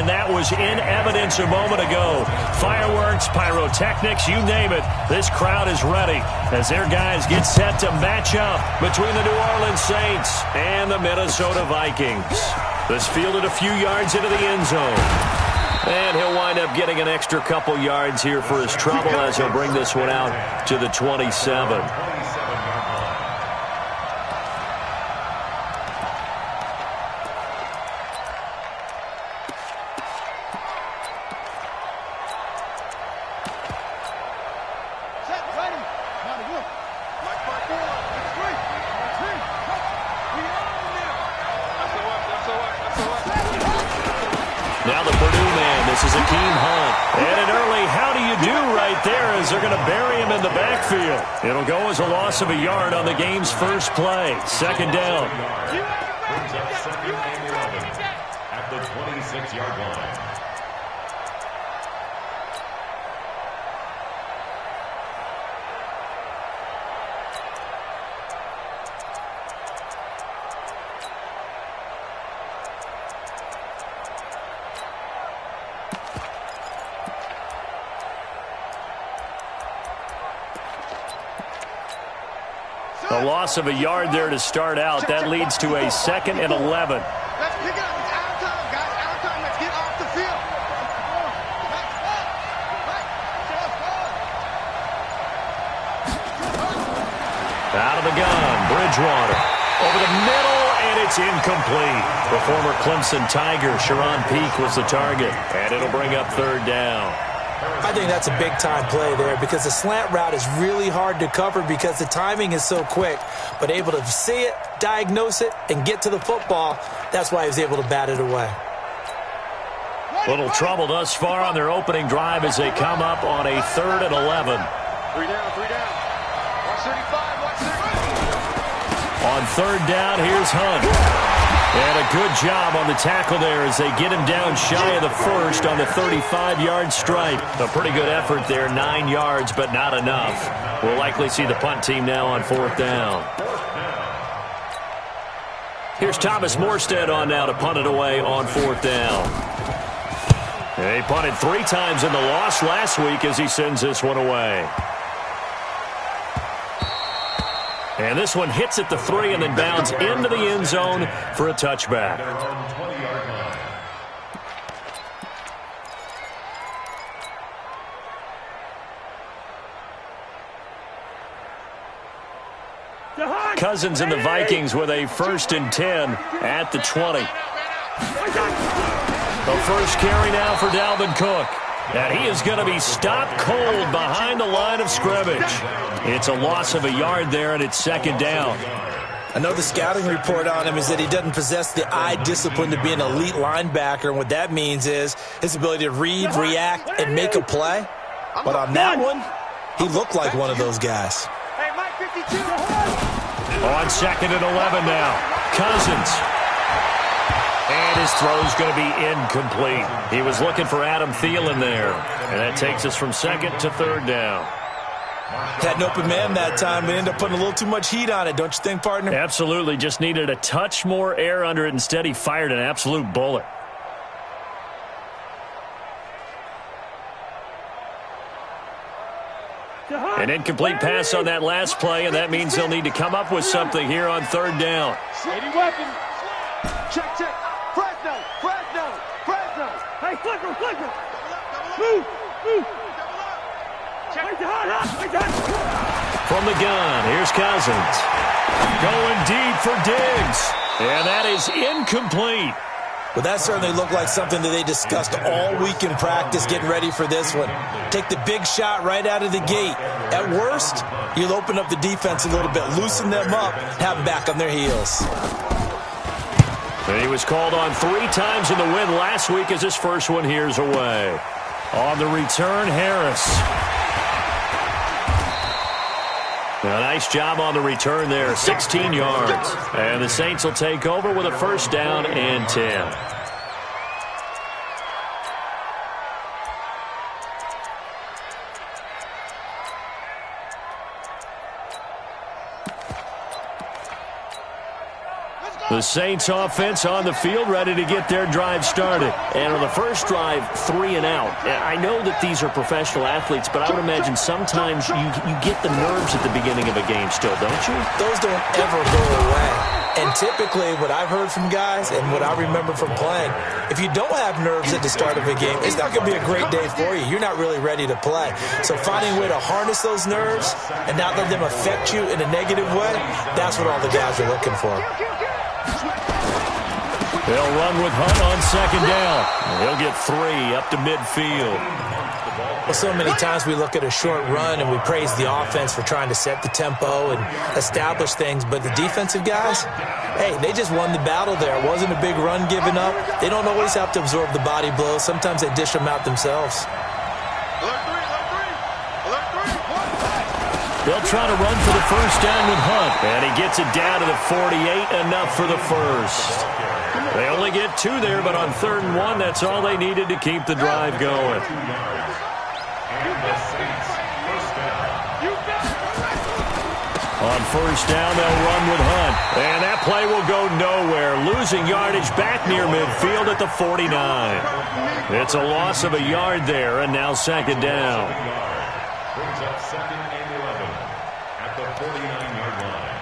and that was in evidence a moment ago. Fireworks, pyrotechnics, you name it. This crowd is ready as their guys get set to match up between the New Orleans Saints and the Minnesota Vikings. This fielded a few yards into the end zone. And he'll wind up getting an extra couple yards here for his trouble as he'll bring this one out to the 27. Now the Purdue man, this is Akeem Hunt. And an early how do you do right there as they're going to bury him in the backfield. It'll go as a loss of a yard on the game's first play. Second down. At the 26-yard line. A loss of a yard there to start out. That leads to a 2nd and 11. Let's pick it up. It's out of time, guys. Out of time. Let's get off the field. Out of the gun, Bridgewater. Over the middle, and it's incomplete. The former Clemson Tiger, Sharon Peak, was the target. And it'll bring up third down. I think that's a big-time play there because the slant route is really hard to cover because the timing is so quick. But able to see it, diagnose it, and get to the football, that's why he was able to bat it away. Little trouble thus far on their opening drive as they come up on a 3rd and 11. 3 down, 3 down. Watch 35, watch 35. On third down, here's Hunt. And a good job on the tackle there as they get him down shy of the first on the 35-yard stripe. A pretty good effort there, 9 yards, but not enough. We'll likely see the punt team now on 4th down. Here's Thomas Morstead on now to punt it away on 4th down. He punted 3 times in the loss last week as he sends this one away. And this one hits at the 3 and then bounds into the end zone for a touchback. Cousins and the Vikings with a 1st and 10 at the 20. The first carry now for Dalvin Cook. And he is going to be stopped cold behind the line of scrimmage. It's a loss of a yard there, and it's 2nd down. I know the scouting report on him is that he doesn't possess the eye discipline to be an elite linebacker. And what that means is his ability to read, react, and make a play. But on that one, he looked like one of those guys. Hey, Mike 52. On 2nd and 11 now. Cousins. And his throw's going to be incomplete. He was looking for Adam Thielen there. And that takes us from 2nd to 3rd down. Had an open man that time, but ended up putting a little too much heat on it, don't you think, partner? Absolutely. Just needed a touch more air under it. Instead, he fired an absolute bullet. An incomplete pass on that last play, and that means they'll need to come up with something here on 3rd down. 80 weapons. Check, check. Fresno, Fresno, Fresno. Hey, flicker, flicker. Move, move. Check. From the gun, here's Cousins. Going deep for Diggs. And that is incomplete. Well, that certainly looked like something that they discussed all week in practice getting ready for this one. Take the big shot right out of the gate. At worst, you'll open up the defense a little bit, loosen them up, have them back on their heels. And he was called on 3 times in the win last week as his first one here's away. On the return, Harris. A nice job on the return there, 16 yards. And the Saints will take over with a 1st down and 10. The The Saints offense on the field, ready to get their drive started. And on the first drive, 3 and out. I know that these are professional athletes, but I would imagine sometimes you get the nerves at the beginning of a game still, don't you? Those don't ever go away. And typically, what I've heard from guys and what I remember from playing, if you don't have nerves at the start of a game, it's not going to be a great day for you. You're not really ready to play. So finding a way to harness those nerves and not let them affect you in a negative way, that's what all the guys are looking for. They'll run with Hunt on second down. He'll get 3 up to midfield. Well, so many times we look at a short run and we praise the offense for trying to set the tempo and establish things, but the defensive guys, hey, they just won the battle there. It wasn't a big run given up. They don't always have to absorb the body blows. Sometimes they dish them out themselves. They'll try to run for the first down with Hunt, and he gets it down to the 48, enough for the first. They only get 2 there, but on 3rd and 1, that's all they needed to keep the drive going. On first down, they'll run with Hunt. And that play will go nowhere, losing yardage back near midfield at the 49. It's a loss of a yard there, and now second down. Brings up 2nd and 11 at the 49-yard line.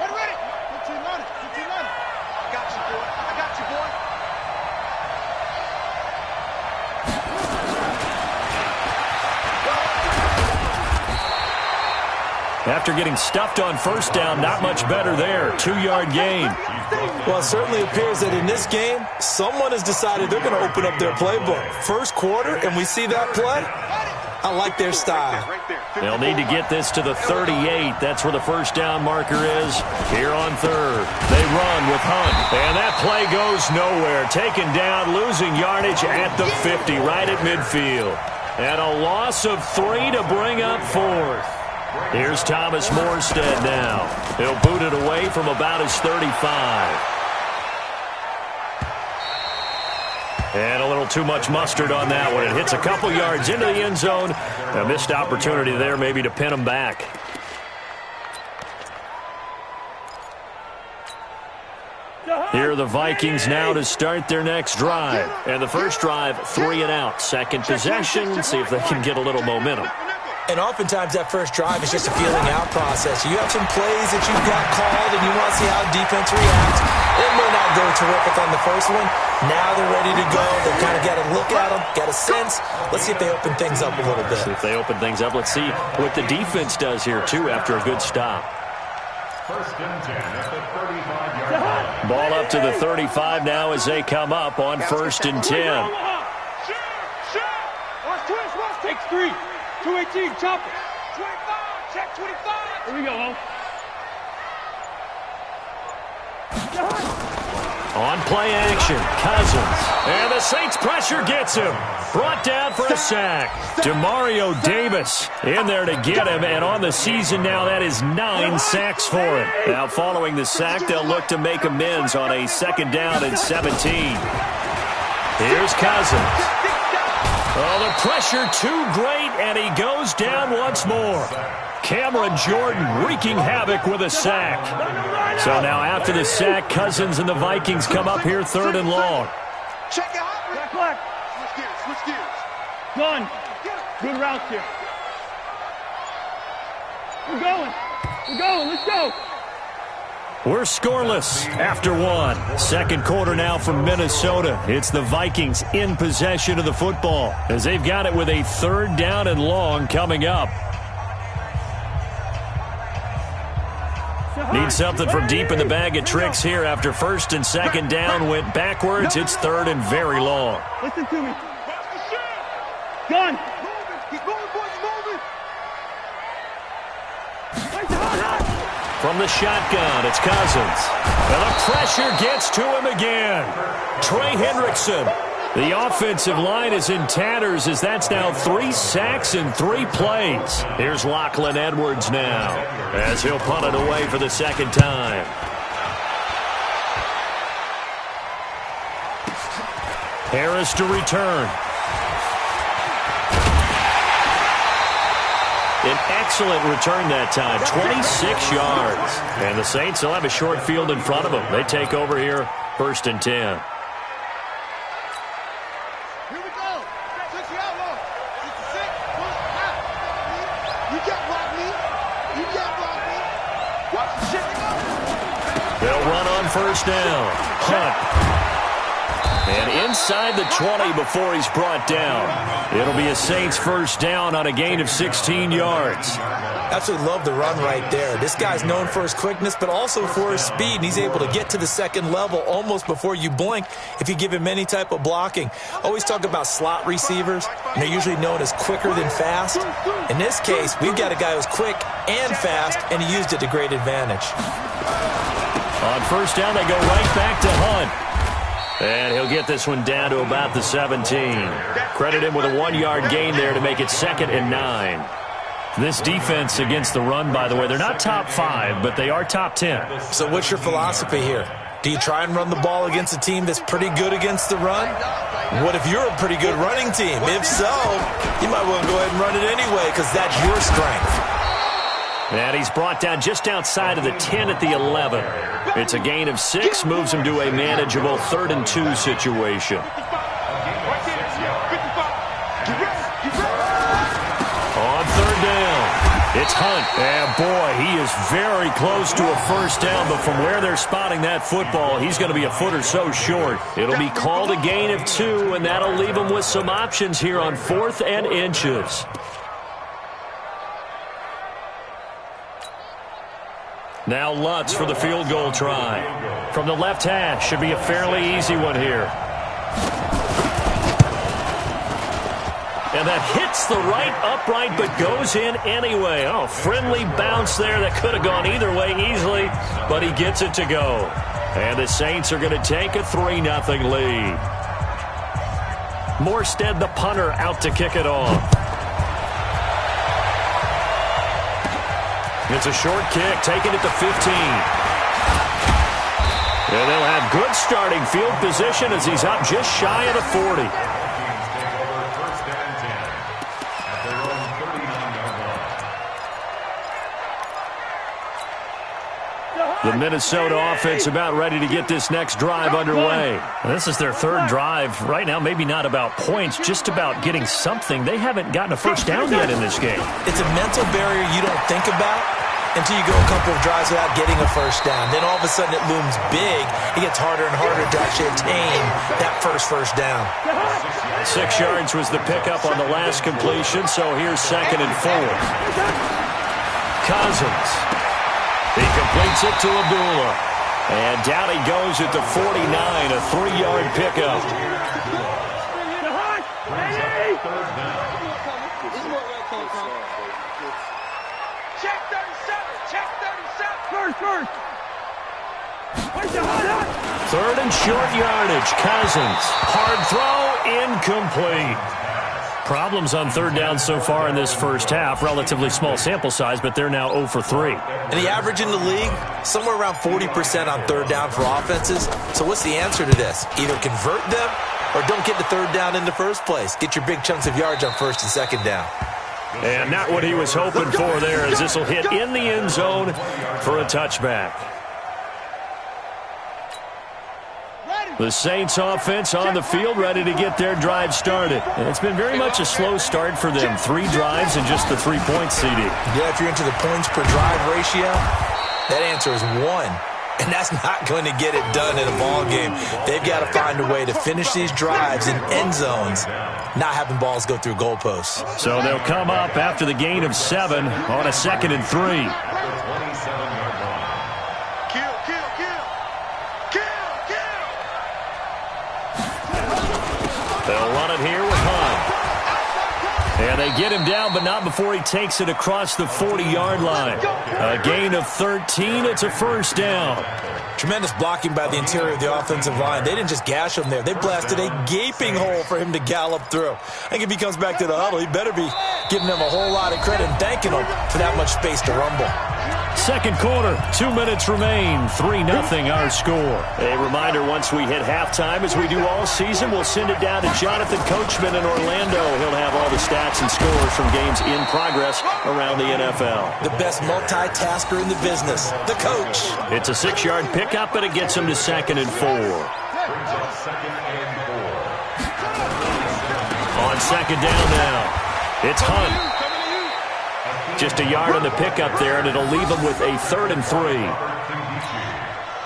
Ready. 15 running. I got you, boy. After getting stuffed on first down, not much better there. 2-yard gain. Well, it certainly appears that in this game, someone has decided they're going to open up their playbook. First quarter, and we see that play. I like their style. They'll need to get this to the 38. That's where the first down marker is. Here on 3rd. They run with Hunt. And that play goes nowhere. Taken down, losing yardage at the 50, right at midfield. And a loss of 3 to bring up 4th. Here's Thomas Morstead now. He'll boot it away from about his 35. And a little too much mustard on that one. It hits a couple yards into the end zone. A missed opportunity there maybe to pin him back. Here are the Vikings now to start their next drive. And the first drive, 3 and out. Second possession, see if they can get a little momentum. And oftentimes that first drive is just a feeling out process. You have some plays that you've got called and you want to see how defense reacts. It may not go terrific on the first one. Now they're ready to go. They've kind of got a look at them, got a sense. Let's see if they open things up a little bit. See if they open things up. Let's see what the defense does here, too, after a good stop. 1st and 10 at the 35-yard line. Ball up to the 35 now as they come up on 1st and 10. Watch twist. Takes 3. 218, chopper. 25, check 25. Here we go, Ho. On play action, Cousins. And the Saints pressure gets him. Brought down for a sack. Demario Davis in there to get him. And on the season now, that is 9 sacks for him. Now following the sack, they'll look to make amends on a 2nd down and 17. Here's Cousins. Oh, the pressure too great, and he goes down once more. Cameron Jordan wreaking havoc with a sack. So now after the sack, Cousins and the Vikings come up here 3rd and long. Check it out. Black. Switch gears. Done. Good route here. We're going. Let's go. We're scoreless after 1. 2nd quarter now from Minnesota. It's the Vikings in possession of the football as they've got it with a 3rd down and long coming up. Need something from deep in the bag of tricks here after 1st and 2nd down went backwards. It's 3rd and very long. Listen to me. Gun. Keep going, boys, moving. From the shotgun, it's Cousins. And the pressure gets to him again. Trey Hendrickson. The offensive line is in tatters as that's now 3 sacks in 3 plays. Here's Lachlan Edwards now as he'll punt it away for the 2nd time. Harris to return. An Excellent return that time, 26 yards. And the Saints will have a short field in front of them. They take over here, 1st and 10. Here we go. Switch the outlaw. 66. You can't block me. You can't block me. Watch the shit. They'll run on 1st down. Hunt. And inside the 20 before he's brought down. It'll be a Saints 1st down on a gain of 16 yards. Absolutely love the run right there. This guy's known for his quickness, but also for his speed. And he's able to get to the second level almost before you blink if you give him any type of blocking. Always talk about slot receivers, and they're usually known as quicker than fast. In this case, we've got a guy who's quick and fast, and he used it to great advantage. On 1st down, they go right back to Hunt. And he'll get this one down to about the 17. Credit him with a 1-yard gain there to make it 2nd and 9. This defense against the run, by the way, they're not top 5, but they are top 10. So what's your philosophy here? Do you try and run the ball against a team that's pretty good against the run? What if you're a pretty good running team? If so, you might want to go ahead and run it anyway because that's your strength. And he's brought down just outside of the 10 at the 11. It's a gain of 6, moves him to a manageable 3rd and 2 situation. On 3rd down, it's Hunt. And boy, he is very close to a 1st down, but from where they're spotting that football, he's going to be a foot or so short. It'll be called a gain of 2, and that'll leave him with some options here on 4th and inches. Now Lutz for the field goal try. From the left hash, should be a fairly easy one here. And that hits the right upright but goes in anyway. Oh, friendly bounce there that could have gone either way easily, but he gets it to go. And the Saints are going to take a 3-0 lead. Morstead, the punter, out to kick it off. It's a short kick, taking it to 15. And they'll have good starting field position as he's up just shy of the 40. The Minnesota offense about ready to get this next drive underway. This is their 3rd drive. Right now, maybe not about points, just about getting something. They haven't gotten a 1st down yet in this game. It's a mental barrier you don't think about until you go a couple of drives without getting a 1st down. Then all of a sudden it looms big. It gets harder and harder to actually attain that first down. 6 yards was the pickup on the last completion, so here's 2nd and 4. Cousins. He completes it to Abdullah. And down he goes at the 49, a 3-yard pickup. Check 37. Check 37. First. 3rd and short yardage. Cousins. Hard throw. Incomplete. Problems on 3rd down so far in this first half. Relatively small sample size, but they're now 0 for 3. And the average in the league, somewhere around 40% on 3rd down for offenses. So what's the answer to this? Either convert them or don't get the 3rd down in the first place. Get your big chunks of yards on 1st and 2nd down. And not what he was hoping for there, as this will hit in the end zone for a touchback. The Saints offense on the field ready to get their drive started. And it's been very much a slow start for them. 3 drives and just the 3 points, CD. Yeah, if you're into the points per drive ratio, that answer is 1. And that's not going to get it done in a ball game. They've got to find a way to finish these drives in end zones, not having balls go through goalposts. So they'll come up after the gain of 7 on a 2nd and 3. They'll run it here with Hunt. And they get him down, but not before he takes it across the 40-yard line. A gain of 13. It's a 1st down. Tremendous blocking by the interior of the offensive line. They didn't just gash him there. They blasted a gaping hole for him to gallop through. I think if he comes back to the huddle, he better be giving them a whole lot of credit and thanking them for that much space to rumble. Second quarter, 2 minutes remain, 3-0 our score. A reminder, once we hit halftime, as we do all season, we'll send it down to Jonathan Coachman in Orlando. He'll have all the stats and scores from games in progress around the NFL. The best multitasker in the business, the coach. It's a 6-yard pickup, and it gets him to 2nd and 4. Brings up 2nd and 4. On 2nd down now, it's Hunt. Just a yard on the pickup there, and it'll leave them with a 3rd and 3.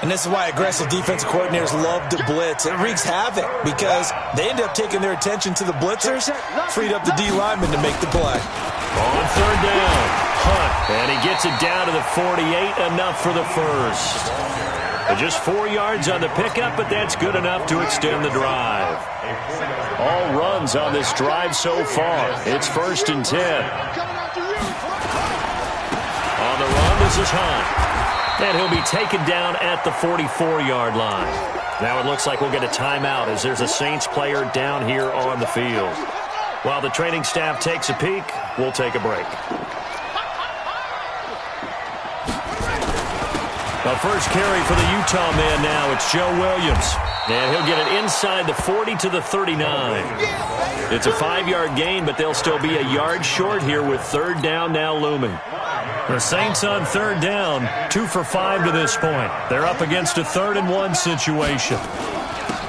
And this is why aggressive defensive coordinators love to blitz. It wreaks havoc because they end up taking their attention to the blitzers, freed up the D lineman to make the play. On 3rd down, Hunt, and he gets it down to the 48, enough for the first. Just 4 yards on the pickup, but that's good enough to extend the drive. All runs on this drive so far. It's 1st and 10. On the run, this is Hunt. And he'll be taken down at the 44-yard line. Now it looks like we'll get a timeout as there's a Saints player down here on the field. While the training staff takes a peek, we'll take a break. The first carry for the Utah man now, it's Joe Williams. And he'll get it inside the 40 to the 39. It's a 5-yard gain, but they'll still be a yard short here with 3rd down now looming. The Saints on 3rd down, 2 for 5 to this point. They're up against a 3rd and 1 situation.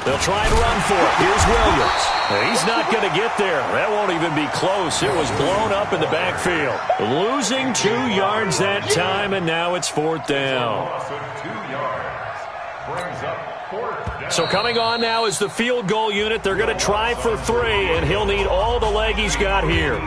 They'll try and run for it. Here's Williams. He's not going to get there. That won't even be close. It was blown up in the backfield. Losing 2 yards that time, and now it's 4th down. Loss of 2 yards. Brings up 4th down. So coming on now is the field goal unit. They're going to try for 3, and he'll need all the leg he's got here.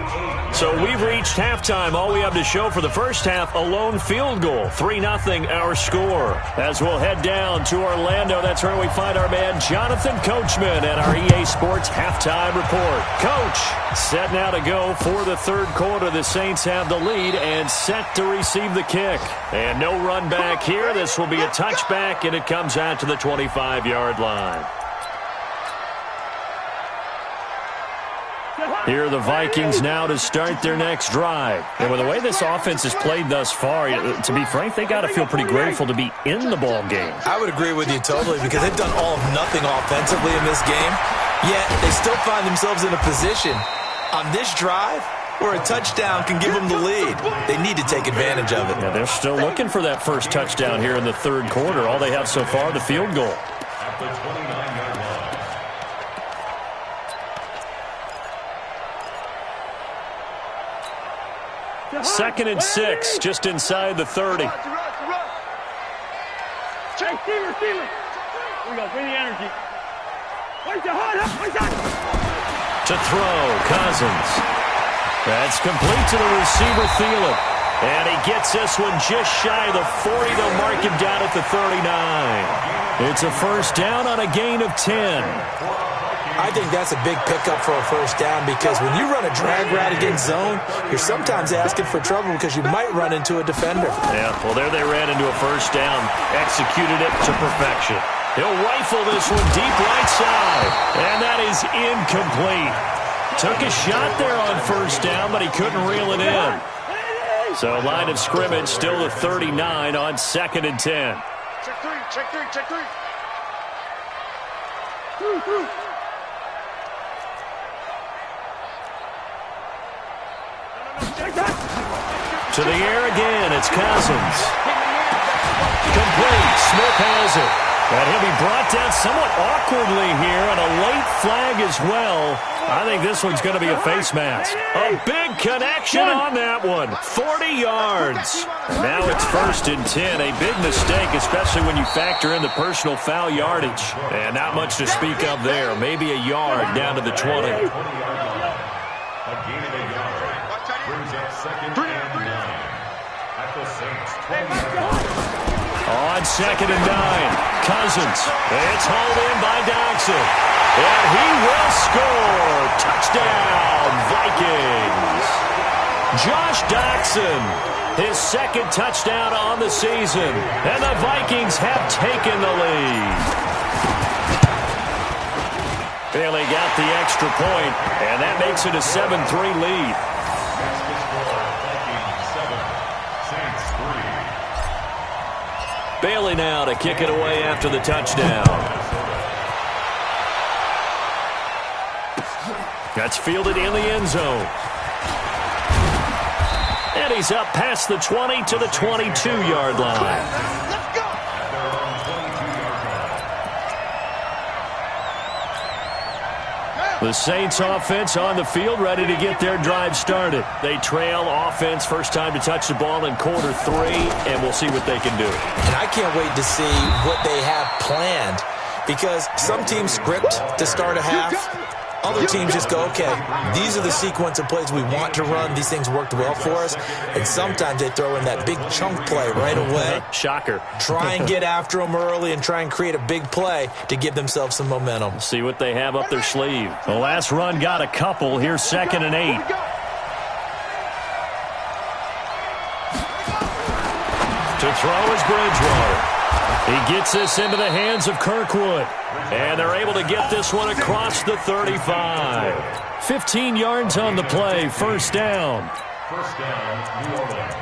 So we've reached halftime. All we have to show for the first half, a lone field goal. 3-0 our score. As we'll head down to Orlando, that's where we find our man Jonathan Coachman at our EA Sports Halftime Report. Coach, set now to go for the 3rd quarter. The Saints have the lead and set to receive the kick. And no run back here. This will be a touchback, and it comes out to the 25-yard line. Here are the Vikings now to start their next drive. And with the way this offense has played thus far, to be frank, they got to feel pretty grateful to be in the ball game. I would agree with you totally because they've done all of nothing offensively in this game, yet they still find themselves in a position on this drive where a touchdown can give them the lead. They need to take advantage of it. Yeah, they're still looking for that first touchdown here in the 3rd quarter. All they have so far, the field goal. At the 29-yard line. 2nd and 6, just inside the 30. Hey, receiver. Here we go. Bring the energy. Where's the hot? To throw, Cousins. That's complete to the receiver, Thielen. And he gets this one just shy of the 40. They'll mark him down at the 39. It's a 1st down on a gain of 10. I think that's a big pickup for a 1st down because when you run a drag route against zone, you're sometimes asking for trouble because you might run into a defender. Yeah, well, there they ran into a 1st down. Executed it to perfection. He'll rifle this one deep right side. And that is incomplete. Took a shot there on 1st down, but he couldn't reel it in. So line of scrimmage still the 39 on 2nd and 10. Check three. Through. To the air again, it's Cousins. Complete, Smith has it. And he'll be brought down somewhat awkwardly here, and a late flag as well. I think this one's going to be a face mask. A big connection on that one. 40 yards. And now it's 1st and 10. A big mistake, especially when you factor in the personal foul yardage. And not much to speak of there. Maybe a yard down to the 20. A gain of a yard. Brings up 2nd and 9. At the Saints 20-yard line. On 2nd and 9, Cousins. It's hauled in by Doctson. And he will score. Touchdown, Vikings. Josh Doctson, his 2nd touchdown on the season. And the Vikings have taken the lead. Bailey got the extra point, and that makes it a 7-3 lead. Bailey now to kick it away after the touchdown. That's fielded in the end zone. And he's up past the 20 to the 22-yard line. The Saints offense on the field, ready to get their drive started. They trail offense, first time to touch the ball in quarter 3, and we'll see what they can do. And I can't wait to see what they have planned, because some teams script to start a half. Other teams just go, okay, these are the sequence of plays we want to run. These things worked well for us. And sometimes they throw in that big chunk play right away. Shocker. Try and get after them early and try and create a big play to give themselves some momentum. See what they have up their sleeve. The last run got a couple. Here's 2nd and 8. To throw is Bridgewater. He gets this into the hands of Kirkwood. And they're able to get this one across the 35. 15 yards on the play. First down. First down, New Orleans.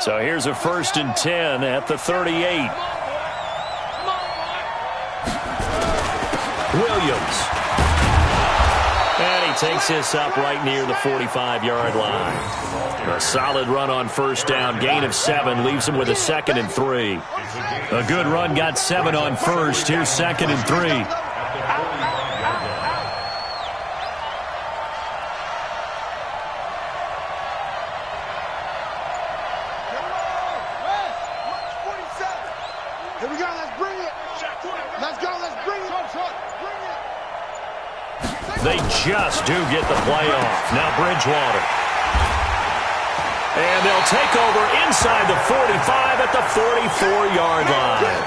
So here's a 1st and 10 at the 38. Williams. And he takes this up right near the 45-yard line. A solid run on first down. Gain of 7 leaves him with a 2nd and 3. A good run got 7 on first. Here's 2nd and 3. Here we go, let's bring it. Let's go, let's bring it. They just do get the play off. Now Bridgewater. And they'll take over inside the 45 at the 44-yard line.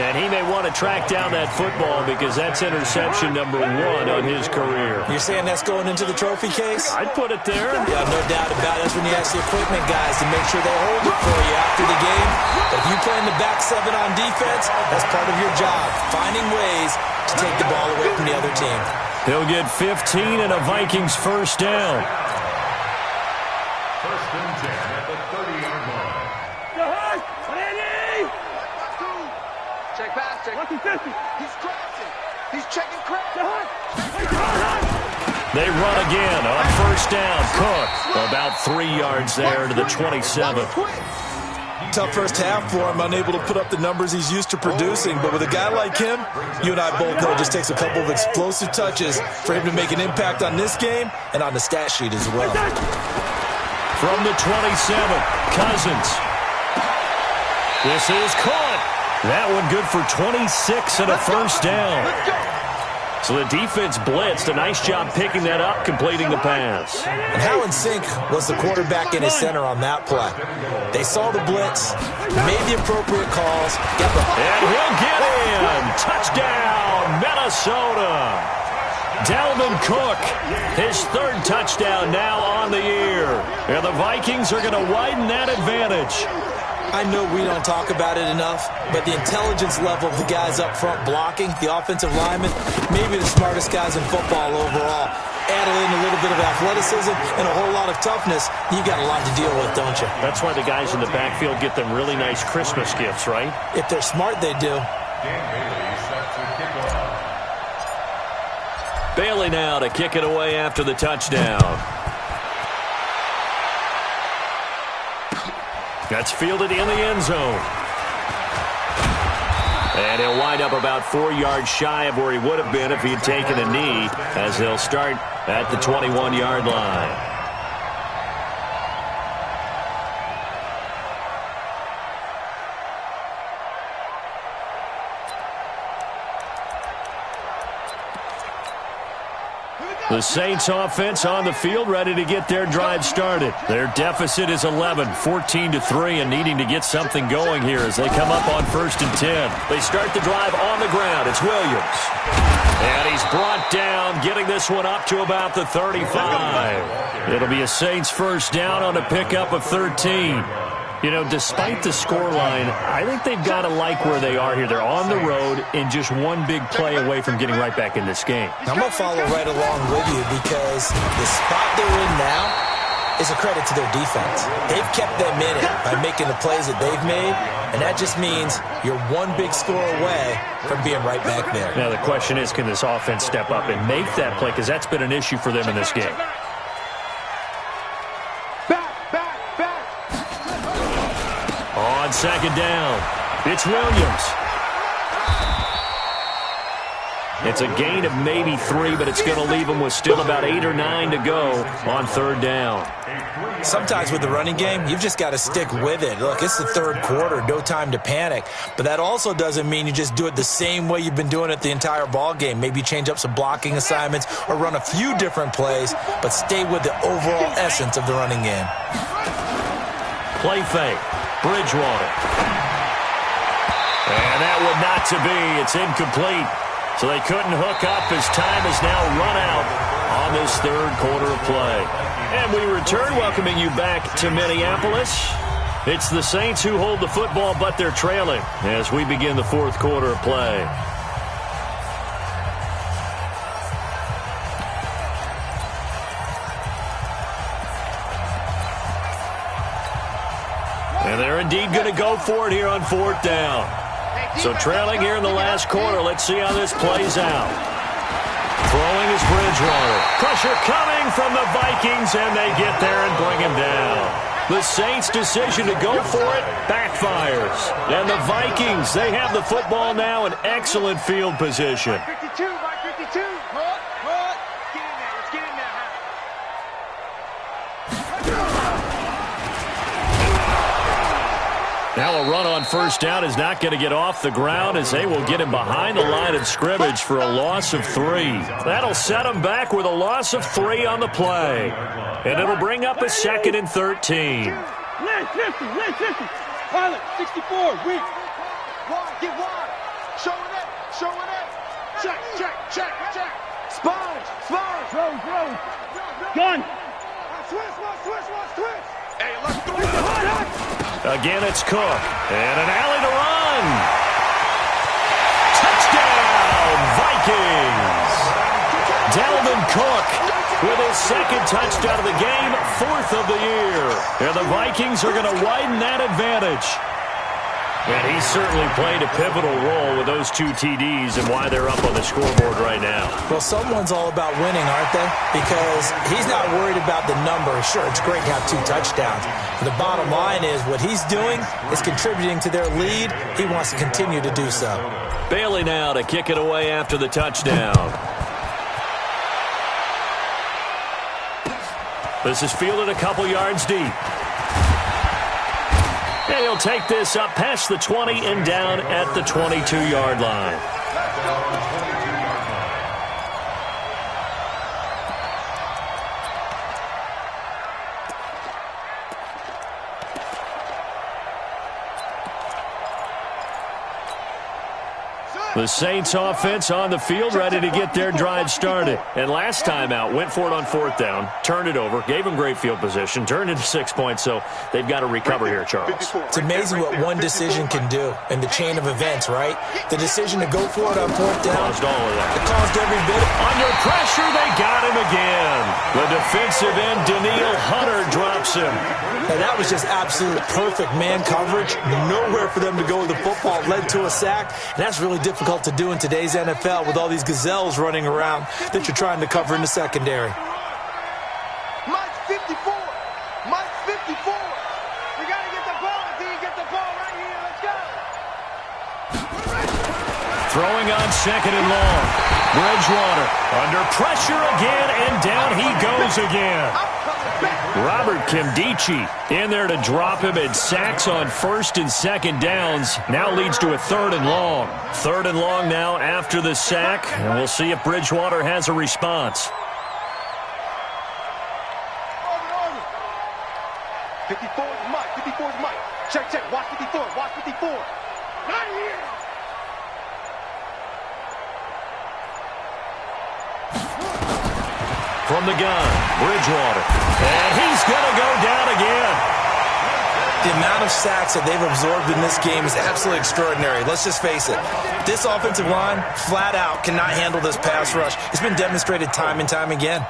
And he may want to track down that football because that's interception number 1 on his career. You're saying that's going into the trophy case? I'd put it there. Yeah, no doubt about it. That's when you ask the equipment guys to make sure they hold it for you after the game. But if you play in the back 7 on defense, that's part of your job, finding ways to take the ball away from the other team. He'll get 15 and a Vikings first down. First and 10 at the 30-yard line. Check pass, check. He's crossing. He's checking crack. They run again on first down. Cook about 3 yards there to the 27. Tough first half for him, unable to put up the numbers he's used to producing. But with a guy like him, you and I both know it just takes a couple of explosive touches for him to make an impact on this game and on the stat sheet as well. From the 27, Cousins. This is caught. That one good for 26 and a first down. So the defense blitzed. A nice job picking that up, completing the pass. And how in sync was the quarterback and his center on that play? They saw the blitz, made the appropriate calls, and he'll get in. Touchdown, Minnesota. Dalvin Cook, his 3rd touchdown now on the year. And the Vikings are going to widen that advantage. I know we don't talk about it enough, but the intelligence level of the guys up front blocking, the offensive linemen, maybe the smartest guys in football overall. Add in a little bit of athleticism and a whole lot of toughness, you got a lot to deal with, don't you? That's why the guys in the backfield get them really nice Christmas gifts, right? If they're smart, they do. Dan Bailey set to kick off. Bailey now to kick it away after the touchdown. That's fielded in the end zone. And he'll wind up about 4 yards shy of where he would have been if he had taken a knee, as they'll start at the 21-yard line. The Saints offense on the field, ready to get their drive started. Their deficit is 11, 14-3, and needing to get something going here as they come up on 1st and 10. They start the drive on the ground. It's Williams. And he's brought down, getting this one up to about the 35. It'll be a Saints first down on a pickup of 13. You know, despite the scoreline, I think they've got to like where they are here. They're on the road and just one big play away from getting right back in this game. I'm going to follow right along with you because the spot they're in now is a credit to their defense. They've kept them in it by making the plays that they've made, and that just means you're one big score away from being right back there. Now, the question is, can this offense step up and make that play? Because that's been an issue for them in this game. On second down, it's Williams. It's a gain of maybe 3, but it's going to leave them with still about 8 or 9 to go on third down. Sometimes with the running game, you've just got to stick with it. Look, it's the third quarter, no time to panic. But that also doesn't mean you just do it the same way you've been doing it the entire ball game. Maybe change up some blocking assignments or run a few different plays, but stay with the overall essence of the running game. Play fake. Bridgewater. And that would not to be. It's incomplete. So they couldn't hook up as time has now run out on this third quarter of play. And we return, welcoming you back to Minneapolis. It's the Saints who hold the football, but they're trailing as we begin the fourth quarter of play. And they're indeed going to go for it here on fourth down. So trailing here in the last quarter. Let's see how this plays out. Throwing is Bridgewater. Pressure coming from the Vikings, and they get there and bring him down. The Saints' decision to go for it backfires. And the Vikings, they have the football now in excellent field position. 52, Mike 52. Get in there. Let's get in there. Now a run on first down is not going to get off the ground as they will get him behind the line of scrimmage for a loss of 3. That'll set him back with a loss of 3 on the play. And it'll bring up a second and 13. Lynn, 50. Pilot, 64, weak. Wide, get wide. Showing it. Check. Sponge. Throw. Gun. Switch. Hey, let's go. Again, it's Cook. And an alley to run. Touchdown, Vikings. Dalvin Cook with his second touchdown of the game, 4th of the year. And the Vikings are going to widen that advantage. And he certainly played a pivotal role with those 2 TDs and why they're up on the scoreboard right now. Well, someone's all about winning, aren't they? Because he's not worried about the number. Sure, it's great to have 2 touchdowns. But the bottom line is what he's doing is contributing to their lead. He wants to continue to do so. Bailey now to kick it away after the touchdown. This is fielded a couple yards deep. And he'll take this up past the 20 and down at the 22-yard line. The Saints offense on the field, ready to get their drive started. And last time out, went for it on fourth down, turned it over, gave them great field position, turned into 6 points, so they've got to recover here, Charles. It's amazing what one decision can do in the chain of events, right? The decision to go for it on fourth down. Caused all of that. It caused every bit. Under pressure, they got him again. The defensive end, Danielle Hunter, drops him. Now, that was just absolute perfect man coverage. Nowhere for them to go with the football. Led to a sack. And that's really difficult to do in today's NFL with all these gazelles running around that you're trying to cover in the secondary. Mike 54. Mike 54. We got to get the ball. D, get the ball right here. Let's go. Throwing on second and long. Bridgewater under pressure again, and down he goes again. Robert Kimdichie in there to drop him, and sacks on first and second downs. Now leads to a third and long. Third and long now after the sack, and we'll see if Bridgewater has a response. 54 is Mike. 54 is Mike. Check. Watch 54. Watch 54. Right here. From the gun, Bridgewater. And he's going to go down again. The amount of sacks that they've absorbed in this game is absolutely extraordinary. Let's just face it. This offensive line, flat out, cannot handle this pass rush. It's been demonstrated time and time again.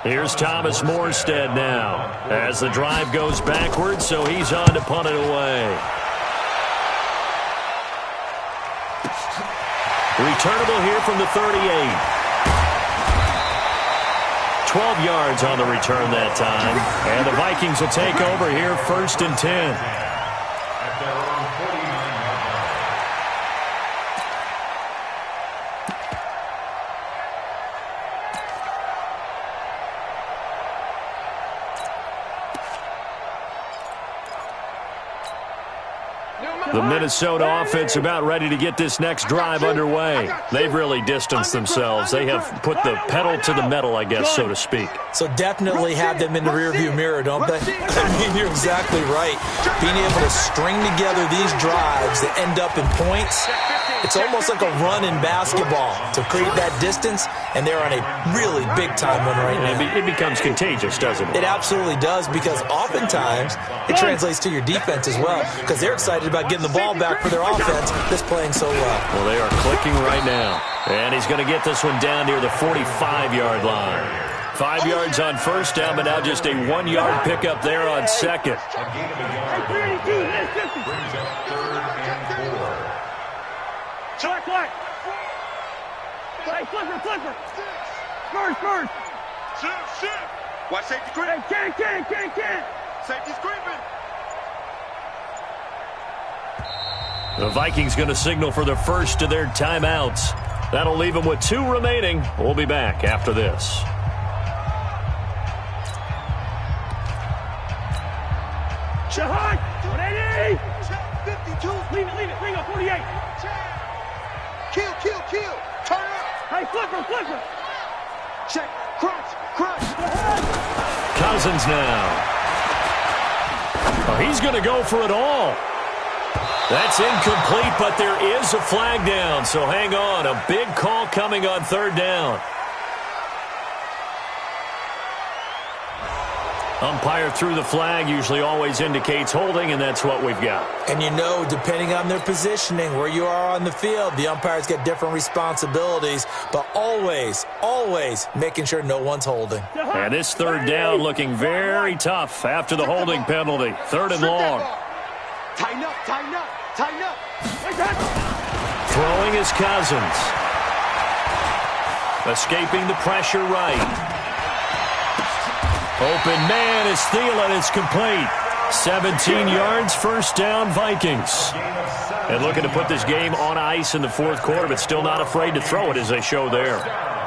Here's Thomas Morstead now as the drive goes backwards, so he's on to punt it away. Returnable here from the 38. 12 yards on the return that time. And the Vikings will take over here, 1st and 10. At their own 49-yard line. The Minnesota offense about ready to get this next drive underway. They've really distanced themselves. They have put the pedal to the metal, I guess, so to speak. So definitely have them in the rearview mirror, don't they? I mean, you're exactly right. Being able to string together these drives that end up in points, it's almost like a run in basketball to create that distance, and they're on a really big-time one right now. It becomes contagious, doesn't it? It absolutely does, because oftentimes it translates to your defense as well, because they're excited about getting the ball back for their offense that's playing so well. Well, they are clicking right now. And he's going to get this one down near the 45-yard line. 5 yards on first down, but now just a 1-yard pickup there on second. Brings up 3rd and 4. Black. Hey, flipper. Spurs. Shit. Watch safety creep. Hey, can't. Safety's creeping. The Vikings going to signal for the first of their timeouts. That'll leave them with 2 remaining. We'll be back after this. Shahad, 180. Check 52. Leave it. Bring up 48. Kill. Turn up. Hey, flipper. Check. Crunch. Cousins now. Oh, he's going to go for it all. That's incomplete, but there is a flag down, so hang on. A big call coming on 3rd down. Umpire threw the flag, usually always indicates holding, and that's what we've got. And you know, depending on their positioning, where you are on the field, the umpires get different responsibilities, but always making sure no one's holding. And this 3rd down looking very tough after the holding penalty. 3rd and long. Tighten up. Throwing is Cousins. Escaping the pressure right. Open man is Thielen. It's complete. 17 yards, 1st down, Vikings. And looking to put this game on ice in the 4th quarter, but still not afraid to throw it as they show there.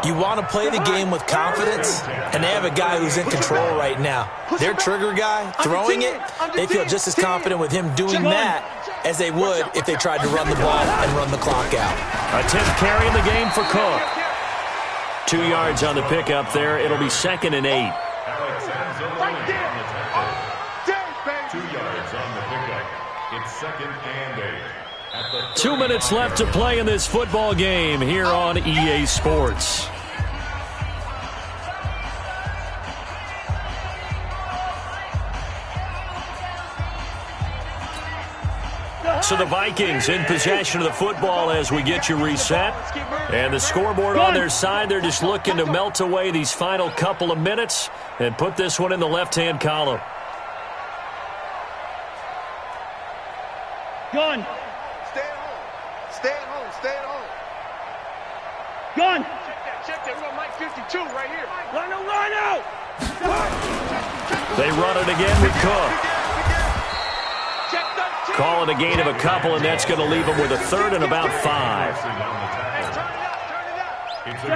You want to play the game with confidence, and they have a guy who's in control right now. Their trigger guy, throwing it, they feel just as confident with him doing that as they would if they tried to run the ball and run the clock out. A 10th carry in the game for Cook. 2 yards on the pickup there. It'll be 2nd and 8. Alex Anzalone on the tackle. 2 yards on the pickup. It's 2nd and 8. 2 minutes left to play in this football game here on EA Sports. So the Vikings in possession of the football as we get you reset. And the scoreboard on their side, they're just looking to melt away these final couple of minutes and put this one in the left-hand column. Gun. Stay at home. Gun. Check that. We got Mike 52 right here. Line out. They run it again with Cook. Call it a gain of a couple, and that's going to leave them with a 3rd and about 5.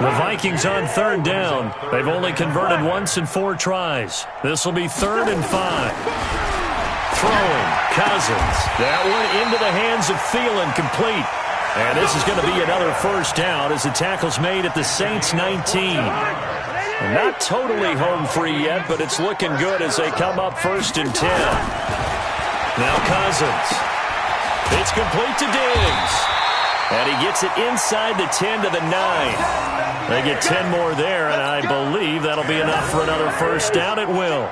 The Vikings on 3rd down. They've only converted once in 4 tries. This will be 3rd and 5. Throwing, Cousins. That one into the hands of Thielen, complete. And this is going to be another 1st down as the tackle's made at the Saints 19. Not totally home free yet, but it's looking good as they come up 1st and 10. Now Cousins. It's complete to Diggs. And he gets it inside the 10 to the 9. They get 10 more there, and I believe that'll be enough for another 1st down. It will.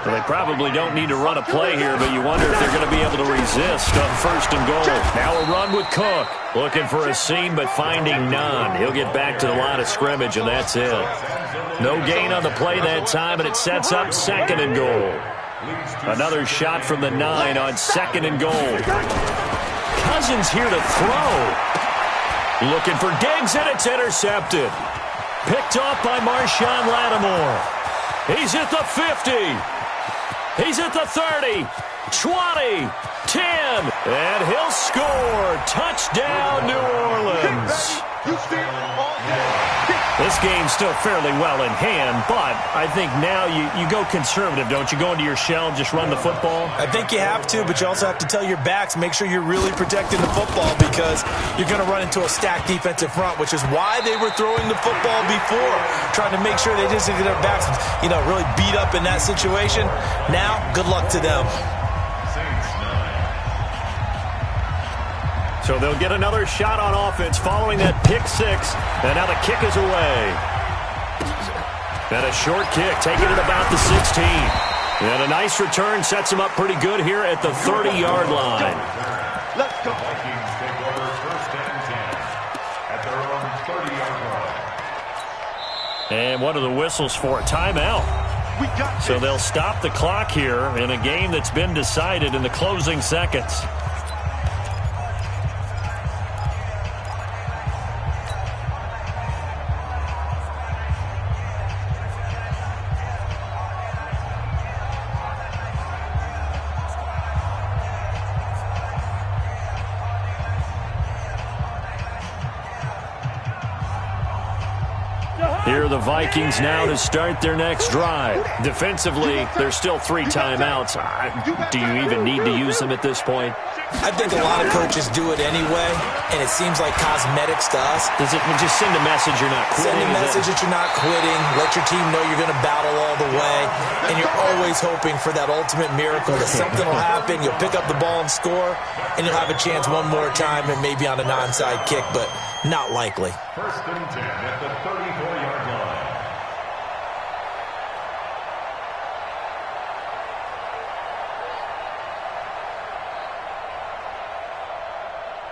Well, they probably don't need to run a play here, but you wonder if they're going to be able to resist on 1st and goal. Now a run with Cook. Looking for a seam, but finding none. He'll get back to the line of scrimmage, and that's it. No gain on the play that time, and it sets up 2nd and goal. Another shot from the 9 on 2nd and goal. Cousins here to throw. Looking for Diggs, and it's intercepted. Picked off by Marshawn Lattimore. He's at the 50. He's at the 30. 20. 10. And he'll score. Touchdown, New Orleans. This game's still fairly well in hand, but I think now you go conservative, don't you? Go into your shell and just run the football? I think you have to, but you also have to tell your backs, make sure you're really protecting the football because you're going to run into a stacked defensive front, which is why they were throwing the football before, trying to make sure they didn't get their backs, really beat up in that situation. Now, good luck to them. So they'll get another shot on offense following that pick 6. And now the kick is away. And a short kick taken at about the 16. And a nice return sets them up pretty good here at the 30-yard line. Let's go. Vikings take over 1st and 10 at their own 30-yard line. And what are the whistles for? Timeout. So they'll stop the clock here in a game that's been decided in the closing seconds. Here are the Vikings now to start their next drive. Defensively, there's still 3 timeouts. Do you even need to use them at this point? I think a lot of coaches do it anyway, and it seems like cosmetics to us. Does it just send a message you're not quitting? Send a message that you're not quitting. Let your team know you're going to battle all the way, and you're always hoping for that ultimate miracle that something will happen, you'll pick up the ball and score, and you'll have a chance one more time and maybe on an onside kick, but not likely. 1st and 10 at the 34-yard line.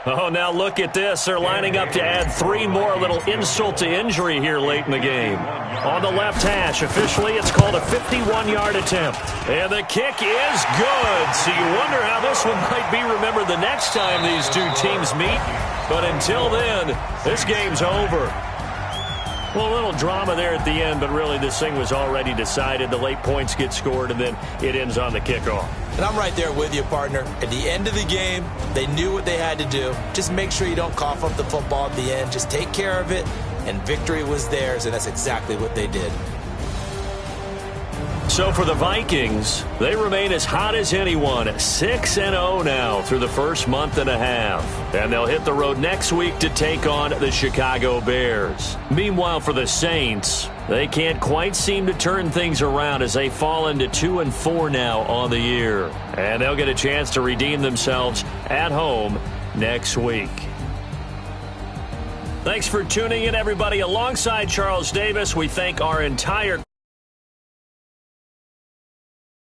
Oh, now look at this. They're lining up to add 3 more, a little insult to injury here late in the game. On the left hash, officially it's called a 51-yard attempt. And the kick is good. So you wonder how this one might be remembered the next time these two teams meet. But until then, this game's over. Well, a little drama there at the end, but really this thing was already decided. The late points get scored, and then it ends on the kickoff. And I'm right there with you, partner. At the end of the game, they knew what they had to do. Just make sure you don't cough up the football at the end. Just take care of it, and victory was theirs, and that's exactly what they did. So for the Vikings, they remain as hot as anyone, 6-0 now through the first month and a half. And they'll hit the road next week to take on the Chicago Bears. Meanwhile, for the Saints, they can't quite seem to turn things around as they fall into 2-4 now on the year. And they'll get a chance to redeem themselves at home next week. Thanks for tuning in, everybody. Alongside Charles Davis, we thank our entire